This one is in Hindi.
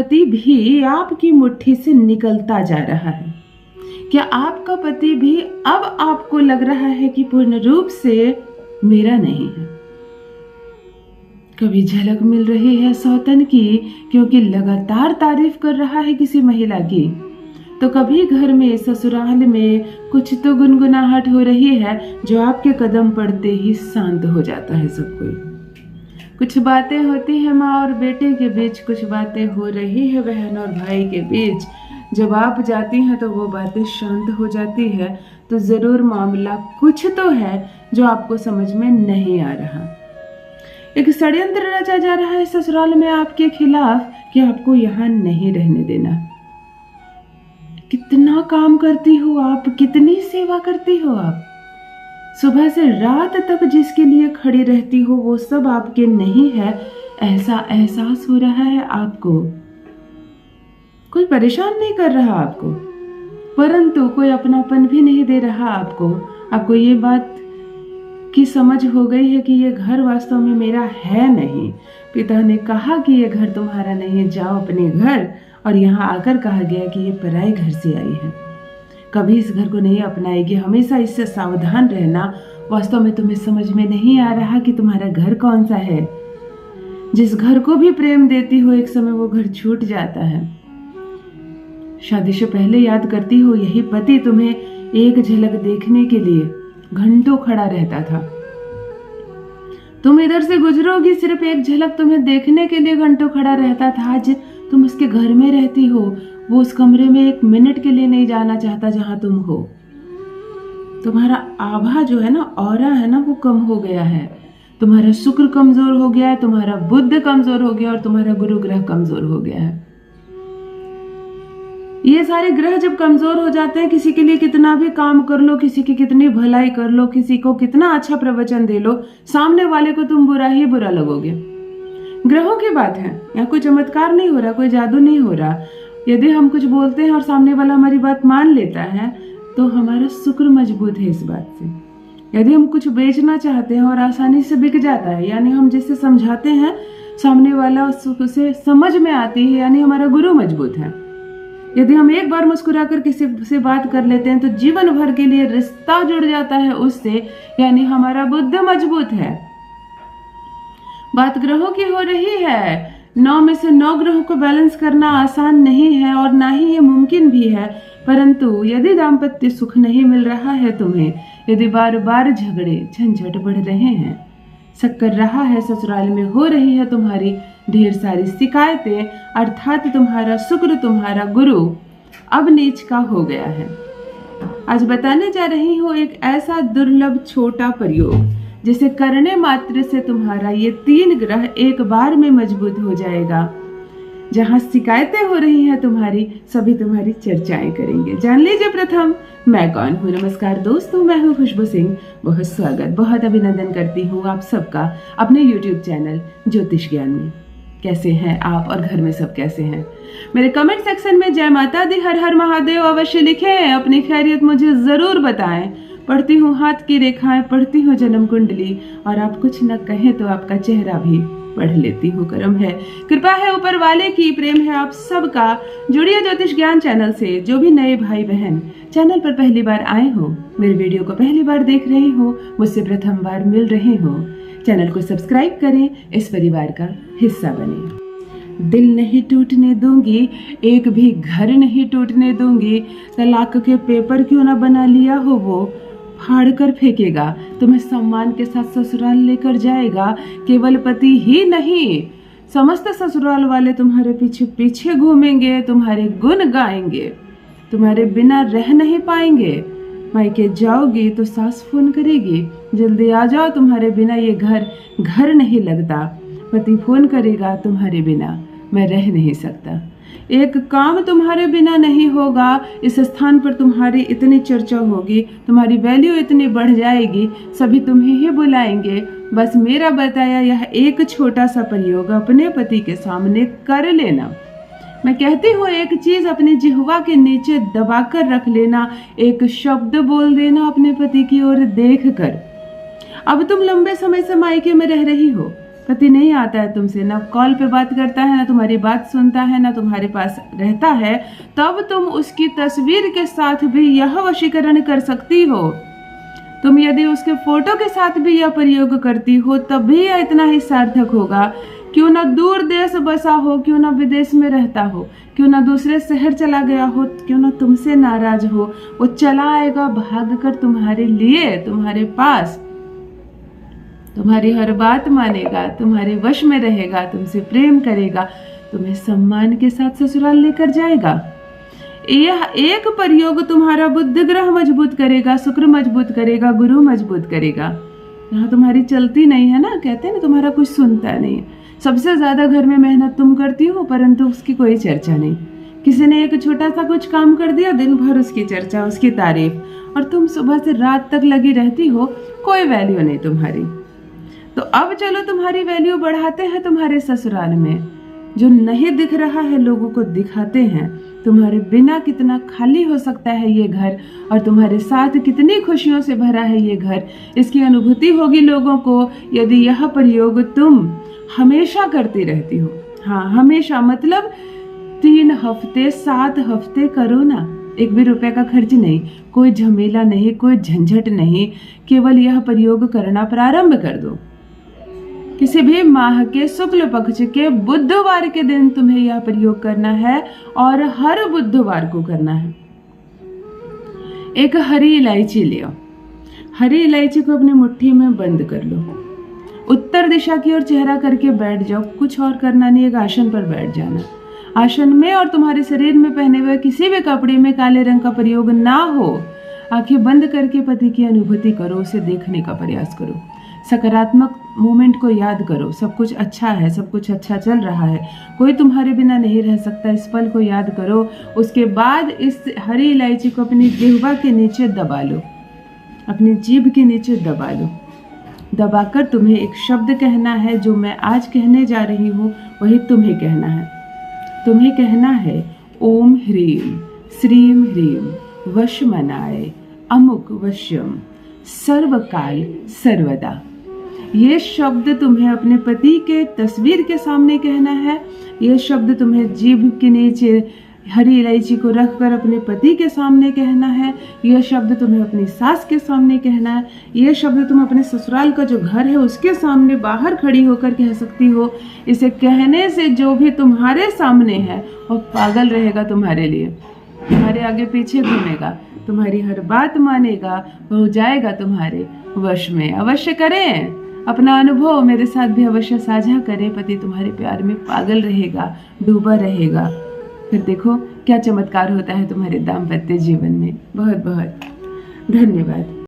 पति भी आपकी मुट्ठी से निकलता जा रहा है? क्या आपका पति भी अब आपको लग रहा है कि पूर्ण रूप से मेरा नहीं है? कभी झलक मिल रही है सौतन की क्योंकि लगातार तारीफ कर रहा है किसी महिला की, तो कभी घर में ससुराल में कुछ तो गुनगुनाहट हो रही है जो आपके कदम पड़ते ही शांत हो जाता है सब कोई। कुछ बातें होती है माँ और बेटे के बीच, कुछ बातें हो रही है बहन और भाई के बीच। जब आप जाती हैं तो वो बातें शांत हो जाती है, तो जरूर मामला कुछ तो है जो आपको समझ में नहीं आ रहा। एक षड्यंत्र रचा जा रहा है ससुराल में आपके खिलाफ कि आपको यहाँ नहीं रहने देना। कितना काम करती हो आप, कितनी सेवा करती हो आप, सुबह से रात तक जिसके लिए खड़ी रहती हो वो सब आपके नहीं है, ऐसा एहसास हो रहा है आपको। कोई परेशान नहीं कर रहा आपको, परंतु कोई अपनापन भी नहीं दे रहा आपको। आपको ये बात की समझ हो गई है कि ये घर वास्तव में मेरा है नहीं। पिता ने कहा कि ये घर तुम्हारा नहीं है, जाओ अपने घर, और यहाँ आकर कहा गया कि ये पराए घर से आई है, कभी इस घर को नहीं अपनाएगी, हमेशा इससे सावधान रहना। वास्तव में तुम्हें समझ में नहीं आ रहा कि तुम्हारा घर कौन सा है। जिस घर को भी प्रेम देती हो एक समय वो घर छूट जाता है। शादी से पहले याद करती हो यही पति तुम्हें एक झलक देखने के लिए घंटों खड़ा रहता था। तुम इधर से गुजरोगी, सिर्फ एक झलक तुम्हें देखने के लिए घंटों खड़ा रहता था। आज तुम उसके घर में रहती हो, वो उस कमरे में एक मिनट के लिए नहीं जाना चाहता जहां तुम हो। तुम्हारा आभा जो है ना, ऑरा है ना, वो कम हो गया है। तुम्हारा शुक्र कमजोर हो गया है, तुम्हारा बुध कमजोर हो गया और तुम्हारा गुरु ग्रह कमजोर हो गया है। ये सारे ग्रह जब कमजोर हो जाते हैं, किसी के लिए कितना भी काम कर लो, किसी की कितनी भलाई कर लो, किसी को कितना अच्छा प्रवचन दे लो, सामने वाले को तुम बुरा ही बुरा लगोगे। ग्रहों की बात है, यहाँ कोई चमत्कार नहीं हो रहा, कोई जादू नहीं हो रहा। यदि हम कुछ बोलते हैं और सामने वाला हमारी बात मान लेता है तो हमारा शुक्र मजबूत है इस बात से। यदि हम कुछ बेचना चाहते हैं और आसानी से बिक जाता है, यानी हम जिससे समझाते हैं सामने वाला उसे समझ में आती है, यानी हमारा गुरु मजबूत है। यदि हम एक बार मुस्कुरा कर किसी से बात कर लेते हैं तो जीवन भर के लिए रिश्ता जुड़ जाता है उससे, यानी हमारा बुद्ध मजबूत है। बात ग्रहों की हो रही है। 9 में से 9 ग्रहों को बैलेंस करना आसान नहीं है और ना ही ये मुमकिन भी है। परंतु यदि दाम्पत्य सुख नहीं मिल रहा है तुम्हें, यदि बार बार झगड़े झंझट बढ़ रहे हैं, शक्कर रहा है ससुराल में, हो रही है तुम्हारी ढेर सारी शिकायतें, अर्थात तुम्हारा शुक्र, तुम्हारा गुरु अब नीच का हो गया है। आज बताने जा रही हूँ एक ऐसा दुर्लभ छोटा प्रयोग जिसे करने मात्र से तुम्हारा ये 3 ग्रह एक बार में मजबूत हो जाएगा। जहां शिकायतें हो रही हैं तुम्हारी, सभी तुम्हारी चर्चाएं करेंगे। जान लीजिए प्रथम मैं कौन हूँ। नमस्कार दोस्तों, मैं हूँ खुशबू सिंह। बहुत स्वागत, बहुत अभिनंदन करती हूँ आप सबका अपने YouTube चैनल ज्योतिष ज्ञान में। कैसे हैं आप और घर में सब कैसे हैं? मेरे कमेंट सेक्शन में जय माता दी, हर हर महादेव अवश्य लिखें। अपनी खैरियत मुझे जरूर बताएं। पढ़ती हूँ हाथ की रेखाएं, पढ़ती हूँ जन्म कुंडली, और आप कुछ न कहें तो आपका चेहरा भी पढ़ लेती हूँ। कर्म है, कृपा है ऊपर वाले की, प्रेम है आप सबका। जुड़िए ज्योतिष ज्ञान चैनल से। जो भी नए भाई बहन चैनल पर पहली बार आए हो, मेरे वीडियो को पहली बार देख रहे हो, मुझसे प्रथम बार मिल रहे हो, चैनल को सब्सक्राइब करें, इस परिवार का हिस्सा बने। दिल नहीं टूटने दूंगी, एक भी घर नहीं टूटने दूंगी। तलाक के पेपर क्यों ना बना लिया हो, वो फाड़ कर फेंकेगा। तुम्हें सम्मान के साथ ससुराल लेकर जाएगा। केवल पति ही नहीं, समस्त ससुराल वाले तुम्हारे पीछे पीछे घूमेंगे, तुम्हारे गुण गाएंगे, तुम्हारे बिना रह नहीं पाएंगे। मायके जाओगी तो सास फोन करेगी, जल्दी आ जाओ, तुम्हारे बिना ये घर नहीं लगता। पति फोन करेगा, तुम्हारे बिना मैं रह नहीं सकता। एक काम तुम्हारे बिना नहीं होगा। इस स्थान पर तुम्हारी इतनी चर्चा होगी, तुम्हारी वैल्यू इतनी बढ़ जाएगी, सभी तुम्हें ही बुलाएंगे। बस मेरा बताया यह एक छोटा सा प्रयोग अपने पति के सामने कर लेना। मैं कहती हूँ एक चीज अपनी जिह्वा के नीचे दबा कर रख लेना, एक शब्द बोल देना अपने पति की ओर देख कर। अब तुम लंबे समय से मायके में रह रही हो, पति नहीं आता है तुमसे, ना कॉल पे बात करता है, ना तुम्हारी बात सुनता है, ना तुम्हारे पास रहता है, तब तुम उसकी तस्वीर के साथ भी यह वशीकरण कर सकती हो। तुम यदि उसके फोटो के साथ भी यह प्रयोग करती हो तब भी यह इतना ही सार्थक होगा। क्यों ना दूर देश बसा हो, क्यों ना विदेश में रहता हो, क्यों ना दूसरे शहर चला गया हो, क्यों ना तुमसे नाराज हो, वो चला आएगा भाग कर तुम्हारे लिए, तुम्हारे पास, तुम्हारी हर बात मानेगा, तुम्हारे वश में रहेगा, तुमसे प्रेम करेगा, तुम्हें सम्मान के साथ ससुराल लेकर जाएगा। यह एक प्रयोग तुम्हारा बुध ग्रह मजबूत करेगा, शुक्र मजबूत करेगा, गुरु मजबूत करेगा। यहाँ तुम्हारी चलती नहीं है ना, कहते हैं ना तुम्हारा कुछ सुनता नहीं है। सबसे ज्यादा घर में मेहनत तुम करती हो परंतु उसकी कोई चर्चा नहीं। किसी ने एक छोटा सा कुछ काम कर दिया, दिन भर उसकी चर्चा, उसकी तारीफ, और तुम सुबह से रात तक लगी रहती हो, कोई वैल्यू नहीं तुम्हारी। तो अब चलो तुम्हारी वैल्यू बढ़ाते हैं तुम्हारे ससुराल में। जो नहीं दिख रहा है लोगों को दिखाते हैं। तुम्हारे बिना कितना खाली हो सकता है ये घर और तुम्हारे साथ कितनी खुशियों से भरा है ये घर, इसकी अनुभूति होगी लोगों को यदि यह प्रयोग तुम हमेशा करती रहती हो। हाँ, हमेशा मतलब 3 हफ्ते 7 हफ्ते करो ना, 1 भी रुपए का खर्च नहीं, कोई झमेला नहीं, कोई झंझट नहीं, केवल यह प्रयोग करना प्रारंभ कर दो। किसी भी माह के शुक्ल पक्ष के बुधवार के दिन तुम्हें यह प्रयोग करना है और हर बुधवार को करना है। एक हरी इलायची ले आओ, हरी इलायची को अपनी मुट्ठी में बंद कर लो, उत्तर दिशा की ओर चेहरा करके बैठ जाओ। कुछ और करना नहीं, एक आसन पर बैठ जाना। आसन में और तुम्हारे शरीर में पहने हुए किसी भी कपड़े में काले रंग का प्रयोग ना हो। आंखें बंद करके पति की अनुभूति करो, उसे देखने का प्रयास करो, सकारात्मक मोमेंट को याद करो। सब कुछ अच्छा है, सब कुछ अच्छा चल रहा है, कोई तुम्हारे बिना नहीं रह सकता, इस पल को याद करो। उसके बाद इस हरी इलायची को अपनी जिह्वा के नीचे दबा लो, अपनी जीभ के नीचे दबा लो। दबाकर तुम्हें एक शब्द कहना है, जो मैं आज कहने जा रही हूँ वही तुम्हें कहना है। तुम्हें कहना है ओम ह्रीम श्रीम ह्रीम वशमनाय अमुक वश्यम सर्वकाल सर्वदा। ये शब्द तुम्हें अपने पति के तस्वीर के सामने कहना है। ये शब्द तुम्हें जीभ के नीचे हरी इलायची को रखकर अपने पति के सामने कहना है। यह शब्द तुम्हें अपनी सास के सामने कहना है। यह शब्द तुम अपने ससुराल का जो घर है उसके सामने बाहर खड़ी होकर कह सकती हो। इसे कहने से जो भी तुम्हारे सामने है वो पागल रहेगा तुम्हारे लिए, तुम्हारे आगे पीछे घूमेगा, तुम्हारी हर बात मानेगा, वो जाएगा तुम्हारे वश में। अवश्य करें, अपना अनुभव मेरे साथ भी अवश्य साझा करें। पति तुम्हारे प्यार में पागल रहेगा, डूबा रहेगा। फिर देखो क्या चमत्कार होता है तुम्हारे दाम्पत्य जीवन में। बहुत बहुत धन्यवाद।